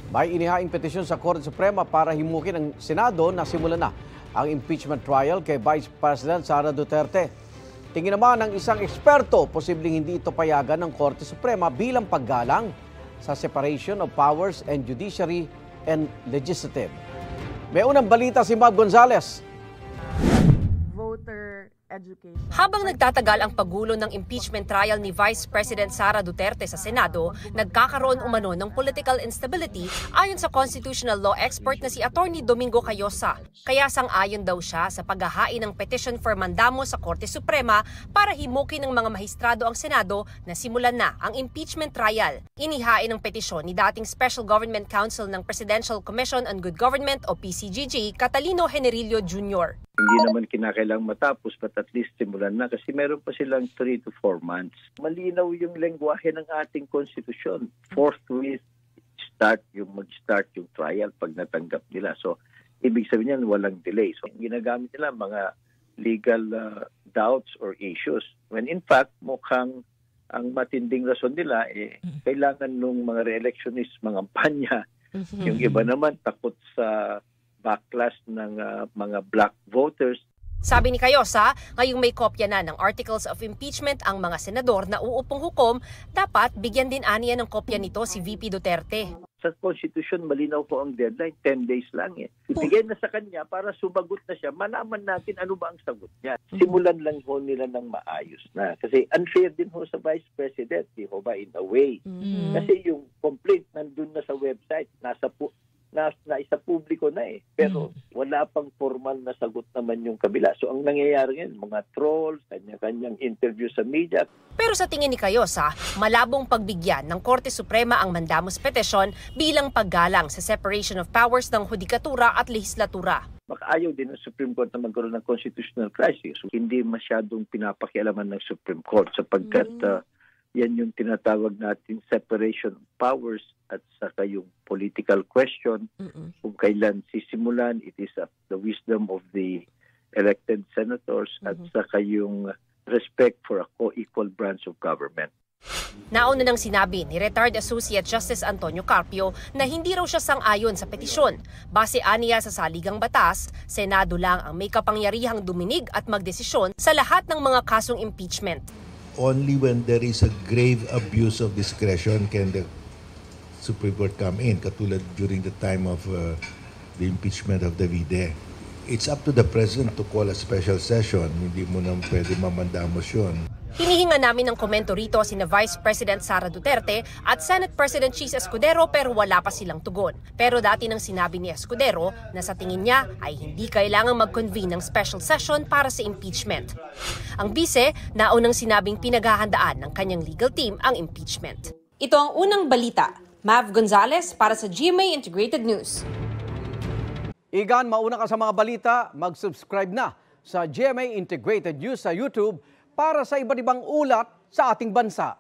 May inihaing petisyon sa Korte Suprema para himukin ang Senado na simulan na ang impeachment trial kay Vice President Sara Duterte. Tingin naman ng isang eksperto, posibleng hindi ito payagan ng Korte Suprema bilang paggalang sa separation of powers and judiciary and legislative. May unang balita si Mav Gonzales. Habang nagtatagal ang paggulo ng impeachment trial ni Vice President Sara Duterte sa Senado, nagkakaroon umano ng political instability ayon sa constitutional law expert na si Attorney Domingo Cayosa. Kaya sang-ayon daw siya sa paghahain ng petition for mandamo sa Korte Suprema para himukin ng mga mahistrado ang Senado na simulan na ang impeachment trial. Inihain ng petisyon ni dating Special Government Counsel ng Presidential Commission on Good Government o PCGG, Catalino Generillo Jr. Hindi naman kinakailang matapos, but at least simulan na kasi meron pa silang 3 to 4 months. Malinaw yung lengguwahe ng ating konstitusyon. Forthwith mag-start yung trial pag natanggap nila. So, ibig sabihin yan, walang delay. So, ginagamit nila mga legal doubts or issues. When in fact, mukhang ang matinding rason nila, kailangan nung mga re-electionist, mga panya. Yung iba naman, takot sa backlash ng mga black voters. Sabi ni Cayosa, ngayong may kopya na ng Articles of Impeachment ang mga senador na uupong hukom, dapat bigyan din aniya ng kopya nito si VP Duterte. Sa Constitution, malinaw po ang deadline, 10 days lang Ibigay na sa kanya para sumagot na siya, malaman natin ano ba ang sagot niya. Simulan lang ho nila ng maayos na. Kasi unfair din ho sa Vice President, di ho ba, in a way. Kasi yung complaint nandun na sa website, nasa publiko na Pero wala pang formal na sagot naman yung kabila. So ang nangyayari ngayon, mga trolls, kanya-kanyang interview sa media. Pero sa tingin ni Cayosa, malabong pagbigyan ng Korte Suprema ang mandamus petition bilang paggalang sa separation of powers ng hudikatura at lehislatura. Ayaw din ng Supreme Court na magkaroon ng constitutional crisis. So, hindi masyadong pinapakialaman ng Supreme Court sapagkat yan yung tinatawag natin separation of powers at saka yung political question. Kung kailan sisimulan, it is the wisdom of the elected senators at saka yung respect for a co-equal branch of government. Nauna nang sinabi ni Retired Associate Justice Antonio Carpio na hindi raw siya sang-ayon sa petisyon. Base aniya sa saligang batas, Senado lang ang may kapangyarihang duminig at magdesisyon sa lahat ng mga kasong impeachment. Only when there is a grave abuse of discretion can the Supreme Court come in, katulad during the time of the impeachment of Davide. It's up to the President to call a special session. Hindi mo nang pwede mamandamos yun. Hinihinga namin ng komento rito sina Vice President Sara Duterte at Senate President Chis Escudero pero wala pa silang tugon. Pero dati nang sinabi ni Escudero na sa tingin niya ay hindi kailangang mag-convene ng special session para sa impeachment. Ang bise, naunang sinabing pinaghahandaan ng kanyang legal team ang impeachment. Ito ang unang balita. Mav Gonzales para sa GMA Integrated News. Igan, mauna ka sa mga balita, mag-subscribe na sa GMA Integrated News sa YouTube para sa iba't ibang ulat sa ating bansa.